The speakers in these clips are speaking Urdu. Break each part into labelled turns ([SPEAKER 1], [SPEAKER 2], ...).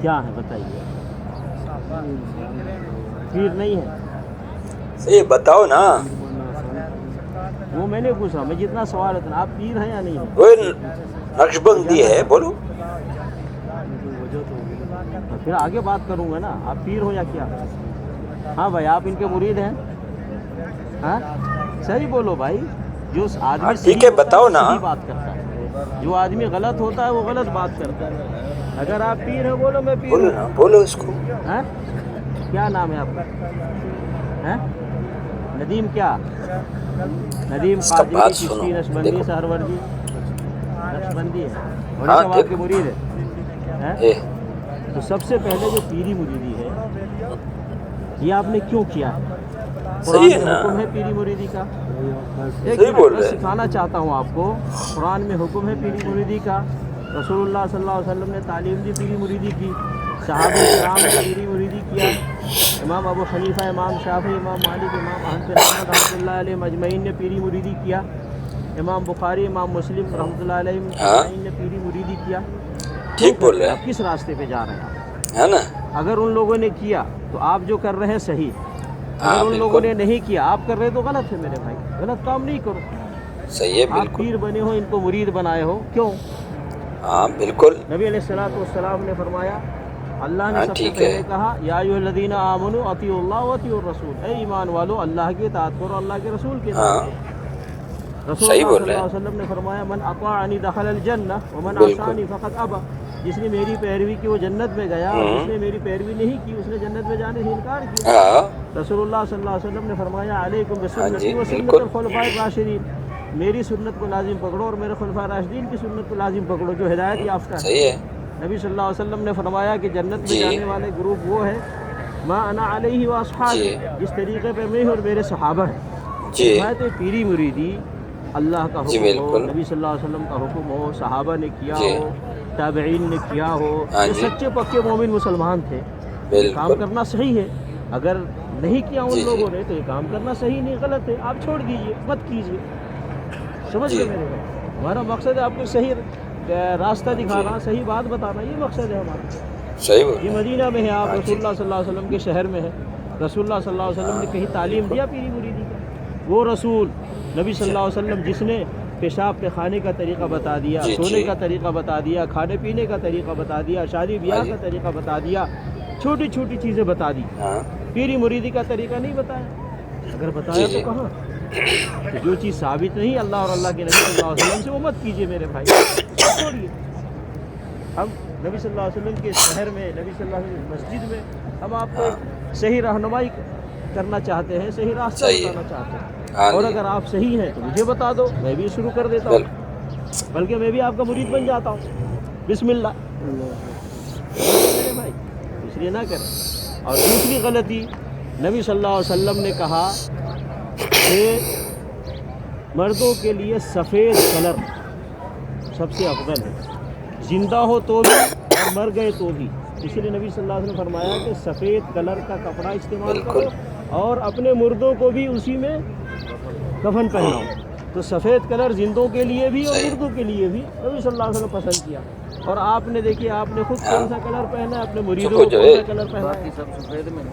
[SPEAKER 1] کیا ہے بتائیے؟ پیر نہیں ہے؟
[SPEAKER 2] صحیح بتاؤ نا.
[SPEAKER 1] وہ میں نے پوچھا، میں جتنا سوال اتنا، آپ پیر ہیں یا نہیں ہیں؟
[SPEAKER 2] وہ نقش بندی ہے، بولو.
[SPEAKER 1] پھر آگے بات کروں گا نا. آپ پیر ہو یا کیا؟ ہاں بھائی، آپ ان کے مرید ہیں؟ ہاں صحیح بولو بھائی. جو آدمی
[SPEAKER 2] ٹھیک ہے، بتاؤ نا.
[SPEAKER 1] صحیح بات کرتا ہے، جو آدمی غلط ہوتا ہے وہ غلط بات کرتا ہے. اگر آپ پیر ہیں بولو میں پیر
[SPEAKER 2] بولو
[SPEAKER 1] ہوں.
[SPEAKER 2] نا، بولو اس کو.
[SPEAKER 1] کیا نام ہے آپ کا؟ ندیم کیا؟ ندیم
[SPEAKER 2] اس کا
[SPEAKER 1] قادری،
[SPEAKER 2] بات سنو.
[SPEAKER 1] چشتی، نقشبندی،
[SPEAKER 2] دیکھو
[SPEAKER 1] سہروردی؟ نقشبندی ہے. ولی
[SPEAKER 2] ہاں
[SPEAKER 1] صاحب آپ کے مرید ہے؟ تو سب سے پہلے جو پیری مریدی ہے یہ آپ نے کیوں کیا ہے؟ قرآن
[SPEAKER 2] صحیح ہے
[SPEAKER 1] میں
[SPEAKER 2] نا،
[SPEAKER 1] حکم ہے پیری مریدی کا. ایک
[SPEAKER 2] صحیح
[SPEAKER 1] منٹ
[SPEAKER 2] بول
[SPEAKER 1] میں
[SPEAKER 2] رہے ہیں.
[SPEAKER 1] سکھانا چاہتا ہوں آپ کو. قرآن میں حکم ہے پیری مریدی کا. رسول اللہ صلی اللہ علیہ وسلم نے تعلیم دی پیری مریدی کی. صحابہ کرام نے پیری مریدی کیا. امام ابو حنیفہ، امام شافعی، امام مالک، امام احمد بن حنبل رحمۃ اللہ علیہ مجمعین نے پیری مریدی کیا. امام بخاری، امام مسلم رحمۃ اللہ علیہ مجمعین نے پیری مریدی کیا. کیوں
[SPEAKER 2] ٹھیک
[SPEAKER 1] کر
[SPEAKER 2] بول
[SPEAKER 1] رہے
[SPEAKER 2] رہے
[SPEAKER 1] ہیں آپ؟
[SPEAKER 2] ہیں،
[SPEAKER 1] کس راستے پہ جا رہے ہیں آپ؟
[SPEAKER 2] ہے نا.
[SPEAKER 1] اگر ان لوگوں نے کیا تو آپ جو کر رہے ہیں صحیح. اگر
[SPEAKER 2] ہاں
[SPEAKER 1] ان لوگوں
[SPEAKER 2] بالکل
[SPEAKER 1] نے نہیں کیا، آپ کر رہے تو غلط ہے میرے بھائی. غلط کام نہیں کرو.
[SPEAKER 2] صحیح ہے،
[SPEAKER 1] آپ
[SPEAKER 2] بالکل.
[SPEAKER 1] پیر بنے ہو، ان کو مرید بنائے ہو، کیوں؟
[SPEAKER 2] ہاں بالکل.
[SPEAKER 1] نبی علیہ الصلوۃ والسلام نے فرمایا، اللہ نے
[SPEAKER 2] ہاں
[SPEAKER 1] سب سے
[SPEAKER 2] ٹھیک ہے.
[SPEAKER 1] پہلے کہا یا ایھا الذین آمنوا اطیعوا اللہ واطیعوا الرسول. اے ایمان والو، اللہ کی اطاعت کرو، اللہ کے رسول کی اطاعت
[SPEAKER 2] ہاں
[SPEAKER 1] کرو. رسول
[SPEAKER 2] صحیح
[SPEAKER 1] اللہ
[SPEAKER 2] بول
[SPEAKER 1] صلی
[SPEAKER 2] رہے
[SPEAKER 1] اللہ
[SPEAKER 2] ہیں،
[SPEAKER 1] علیہ وسلم نے فرمایا من اطاعنی دخل الجنہ ومن
[SPEAKER 2] بالکل.
[SPEAKER 1] عصانی فقد ابى. جس نے میری پیروی کی وہ جنت میں گیا، اور جس نے میری پیروی نہیں کی اس نے جنت میں جانے سے انکار کیا.
[SPEAKER 2] ہاں
[SPEAKER 1] رسول اللہ صلی اللہ علیہ وسلم نے فرمایا علیکم
[SPEAKER 2] ہاں
[SPEAKER 1] بسنتی
[SPEAKER 2] جی
[SPEAKER 1] و سنت
[SPEAKER 2] بالکل.
[SPEAKER 1] الخلفاء الراشدین. میری سنت کو لازم پکڑو اور میرے خلفاء راشدین کی سنت کو لازم پکڑو جو ہدایت یافتہ ہے.
[SPEAKER 2] صحیح ہے.
[SPEAKER 1] نبی صلی اللہ علیہ وسلم نے فرمایا کہ جنت میں
[SPEAKER 2] جی
[SPEAKER 1] جانے والے گروپ وہ ہے ما انا علیہ و اصحابی،
[SPEAKER 2] جی
[SPEAKER 1] جس طریقے پہ میں اور میرے صحابہ ہیں.
[SPEAKER 2] جی
[SPEAKER 1] تو پیری مریدی اللہ کا
[SPEAKER 2] جی
[SPEAKER 1] حکم ہو،
[SPEAKER 2] بالکل.
[SPEAKER 1] نبی صلی اللہ علیہ وسلم کا حکم ہو، صحابہ نے کیا
[SPEAKER 2] جی
[SPEAKER 1] ہو، تابعین نے کیا ہو،
[SPEAKER 2] ہاں
[SPEAKER 1] جو
[SPEAKER 2] جی
[SPEAKER 1] سچے پکے مومن مسلمان تھے، تو یہ کام
[SPEAKER 2] بالکل.
[SPEAKER 1] کرنا صحیح ہے. اگر نہیں کیا ان
[SPEAKER 2] جی جی
[SPEAKER 1] لوگوں نے تو یہ کام کرنا صحیح نہیں، غلط ہے. آپ چھوڑ دیجئے، مت کیجئے. سمجھ
[SPEAKER 2] جی
[SPEAKER 1] گئے میرے بھائی؟ ہمارا مقصد ہے آپ کو صحیح راستہ
[SPEAKER 2] جی
[SPEAKER 1] دکھانا، صحیح بات بتانا، یہ مقصد ہے ہمارا.
[SPEAKER 2] صحیح بول
[SPEAKER 1] یہ
[SPEAKER 2] رہے ہیں.
[SPEAKER 1] مدینہ میں ہے، آپ
[SPEAKER 2] ہاں
[SPEAKER 1] رسول
[SPEAKER 2] جی
[SPEAKER 1] اللہ صلی اللہ علیہ وسلم کے شہر میں ہے. رسول اللہ صلی اللہ علیہ وسلم
[SPEAKER 2] ہاں
[SPEAKER 1] نے کہیں تعلیم
[SPEAKER 2] بالکل.
[SPEAKER 1] دیا پیری مریدی کا؟ وہ رسول نبی صلی
[SPEAKER 2] جی
[SPEAKER 1] اللہ علیہ وسلم جس نے پیشاب پہ کھانے کا طریقہ بتا دیا،
[SPEAKER 2] جی
[SPEAKER 1] سونے
[SPEAKER 2] جی
[SPEAKER 1] کا طریقہ بتا دیا، کھانے پینے کا طریقہ بتا دیا، شادی
[SPEAKER 2] ہاں
[SPEAKER 1] بیاہ
[SPEAKER 2] جی
[SPEAKER 1] کا طریقہ بتا دیا، چھوٹی چھوٹی چیزیں بتا دی،
[SPEAKER 2] ہاں
[SPEAKER 1] پیری مریدی کا طریقہ نہیں بتایا. اگر
[SPEAKER 2] جی
[SPEAKER 1] بتایا تو
[SPEAKER 2] جی
[SPEAKER 1] کہاں؟ تو جو چیز ثابت نہیں اللہ اور اللہ کے نبی صلی اللہ علیہ وسلم سے، وہ مت کیجیے میرے بھائی، چھوڑیے. ہم نبی صلی اللہ علیہ وسلم کے شہر میں، نبی صلی اللہ علیہ وسلم کی مسجد میں، ہم آپ کو
[SPEAKER 2] ہاں
[SPEAKER 1] ایک صحیح رہنمائی کرنا چاہتے ہیں، صحیح راستہ
[SPEAKER 2] صحیح ہے.
[SPEAKER 1] بتانا چاہتے ہیں.
[SPEAKER 2] ہاں
[SPEAKER 1] اور
[SPEAKER 2] جی
[SPEAKER 1] اگر آپ صحیح ہیں تو مجھے بتا دو، میں بھی شروع کر دیتا ہوں،
[SPEAKER 2] بالکل.
[SPEAKER 1] بلکہ میں بھی آپ کا مرید بن جاتا ہوں. بسم اللہ. سمجھ گئے میرے بھائی؟ اس لیے نہ کریں. اور دوسری غلطی، نبی صلی اللہ علیہ وسلم نے کہا کہ مردوں کے لیے سفید کلر سب سے افضل ہے، زندہ ہو تو بھی اور مر گئے تو بھی. اسی لیے نبی صلی اللہ علیہ وسلم نے فرمایا کہ سفید کلر کا کپڑا استعمال
[SPEAKER 2] بالکل.
[SPEAKER 1] کرو اور اپنے مردوں کو بھی اسی میں کفن پہناؤ. تو سفید کلر زندوں کے لیے بھی اور
[SPEAKER 2] صحیح.
[SPEAKER 1] مردوں کے لیے بھی نبی صلی اللہ علیہ وسلم پسند کیا. اور آپ نے دیکھیے، آپ نے خود
[SPEAKER 2] ہاں
[SPEAKER 1] کون سا کلر پہنا ہے، اپنے
[SPEAKER 2] چپ
[SPEAKER 1] مریدوں
[SPEAKER 2] ہو
[SPEAKER 1] کو
[SPEAKER 2] جاؤ.
[SPEAKER 1] کون سا کلر پہنا ہے؟ سب سفید میں.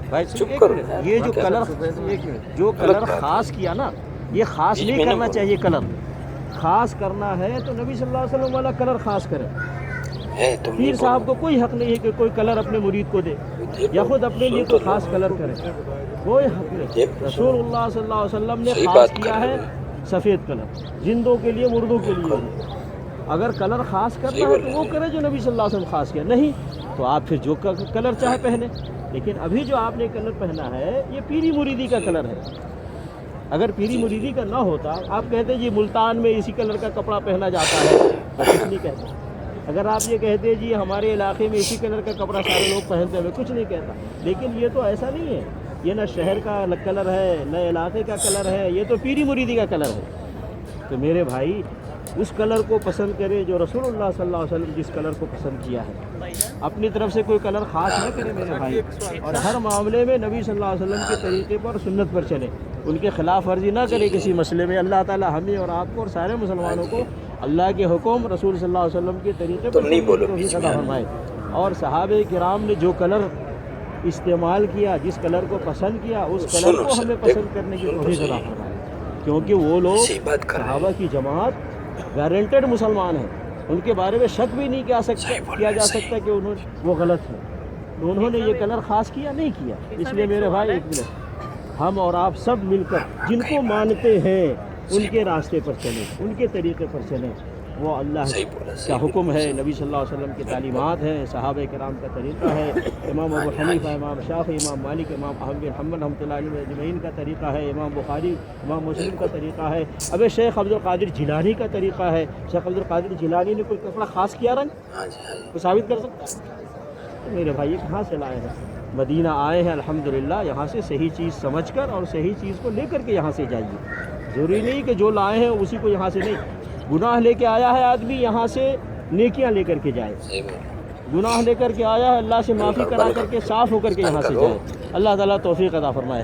[SPEAKER 1] بھائی
[SPEAKER 2] چپ
[SPEAKER 1] ایک
[SPEAKER 2] کرو
[SPEAKER 1] منٹ،
[SPEAKER 2] یار،
[SPEAKER 1] یہ جو
[SPEAKER 2] کیا
[SPEAKER 1] کلر، ایک منٹ، جو کلر
[SPEAKER 2] غلط بات ہے.
[SPEAKER 1] خاص کیا نا، یہ خاص
[SPEAKER 2] بیچ
[SPEAKER 1] نہیں
[SPEAKER 2] میں نہ
[SPEAKER 1] کرنا
[SPEAKER 2] بولو.
[SPEAKER 1] چاہیے. کلر خاص کرنا ہے تو نبی صلی اللہ علیہ وسلم والا کلر خاص کرے.
[SPEAKER 2] تم نہیں
[SPEAKER 1] پیر
[SPEAKER 2] بولو.
[SPEAKER 1] صاحب کو کوئی حق نہیں ہے کہ کوئی کلر اپنے مرید کو دے یا
[SPEAKER 2] دیکھو
[SPEAKER 1] خود اپنے لیے
[SPEAKER 2] سن تو
[SPEAKER 1] کوئی
[SPEAKER 2] لو.
[SPEAKER 1] خاص کلر کرے. کوئی حق نہیں.
[SPEAKER 2] دیکھو
[SPEAKER 1] رسول اللہ صلی اللہ علیہ وسلم نے
[SPEAKER 2] صحیح
[SPEAKER 1] خاص
[SPEAKER 2] بات کر
[SPEAKER 1] کیا
[SPEAKER 2] رہے
[SPEAKER 1] ہے
[SPEAKER 2] بھائی.
[SPEAKER 1] سفید کلر، زندوں کے لیے، مردوں کے لیے
[SPEAKER 2] بالکل
[SPEAKER 1] بھی. اگر کلر خاص
[SPEAKER 2] صحیح
[SPEAKER 1] کرنا ہے
[SPEAKER 2] بول
[SPEAKER 1] تو
[SPEAKER 2] رہے
[SPEAKER 1] وہ
[SPEAKER 2] ہیں.
[SPEAKER 1] کرے جو نبی صلی اللہ علیہ وسلم خاص کیا. نہیں تو آپ پھر جو کلر چاہے پہنے. لیکن ابھی جو آپ نے کلر پہنا ہے یہ پیری مریدی کا
[SPEAKER 2] جی
[SPEAKER 1] کلر ہے. اگر پیری
[SPEAKER 2] جی جی
[SPEAKER 1] مریدی کا نہ ہوتا، آپ کہتے جی ملتان میں اسی کلر کا کپڑا پہنا جاتا ہے، تو کچھ نہیں کہتا. اگر آپ یہ کہتے جی ہمارے علاقے میں اسی کلر کا کپڑا سارے لوگ پہنتے ہیں، میں کچھ نہیں کہتا. لیکن یہ تو ایسا نہیں ہے، یہ نہ شہر کا کلر ہے نہ علاقے کا کلر ہے، یہ تو پیری مریدی کا کلر ہے. تو میرے بھائی اس کلر کو پسند کرے جو رسول اللہ صلی اللہ علیہ وسلم جس کلر کو پسند کیا ہے. اپنی طرف سے کوئی کلر خاص
[SPEAKER 2] ہاں
[SPEAKER 1] نہ کرے
[SPEAKER 2] بالکل.
[SPEAKER 1] میرے بھائی. اور ہر معاملے میں نبی صلی اللہ علیہ وسلم کے
[SPEAKER 2] ہاں نا.
[SPEAKER 1] طریقے پر، سنت پر چلے، ان کے خلاف ورزی نہ
[SPEAKER 2] جی
[SPEAKER 1] کرے
[SPEAKER 2] جی
[SPEAKER 1] کسی مسئلے میں. اللہ تعالی ہمیں اور آپ کو اور سارے
[SPEAKER 2] ہاں
[SPEAKER 1] مسلمانوں
[SPEAKER 2] جی
[SPEAKER 1] کو اللہ کے حکم، رسول صلی اللہ علیہ وسلم کے طریقے پر
[SPEAKER 2] تم نہیں
[SPEAKER 1] چلنے کی
[SPEAKER 2] بولو
[SPEAKER 1] توفیق
[SPEAKER 2] بیچ میں
[SPEAKER 1] عطا
[SPEAKER 2] یار.
[SPEAKER 1] فرمائے. اور صحابہ کرام نے جو کلر استعمال کیا، جس کلر کو پسند کیا، اس کلر کو ہمیں پسند کرنے کی توفیق عطا فرمائے، کیونکہ وہ لوگ صحابہ کی جماعت گارنٹیڈ مسلمان ہیں، ان کے بارے میں شک بھی نہیں کیا جا سکتا کہ وہ غلط ہیں، تو انہوں نے یہ کلر خاص کیا نہیں کیا۔ اس لیے میرے بھائی ایک منٹ، ہم اور آپ سب مل کر جن کو مانتے ہیں ان کے راستے پر چلیں، ان کے طریقے پر چلیں، وہ اللہ کا حکم ہے، نبی صلی اللہ علیہ وسلم کی تعلیمات ہیں، صحابہ کرام کا طریقہ ہے، امام ابو حنیفہ، امام شافعی، امام مالک، امام احمد بن حنبل رحمۃ اللہ علیہ اجمعین کا طریقہ ہے، امام بخاری، امام مسلم کا طریقہ ہے، اب شیخ عبد القادر جیلانی کا طریقہ ہے۔ شیخ عبد القادر جیلانی نے کوئی کپڑا خاص کیا رنگ کو ثابت کر سکتا ہے؟ میرے بھائی کہاں سے لائے ہیں؟ مدینہ آئے ہیں الحمدللہ، یہاں سے صحیح چیز سمجھ کر اور صحیح چیز کو لے کر کے یہاں سے جائیے، ضروری نہیں کہ جو لائے ہیں اسی کو یہاں سے نہیں، گناہ لے کے آیا ہے آدمی، یہاں سے نیکیاں لے کر کے جائے، گناہ لے کر کے آیا ہے اللہ سے معافی کرا کر کے صاف ہو کر کے یہاں سے جائے۔ اللہ تعالیٰ توفیق عطا فرمائے۔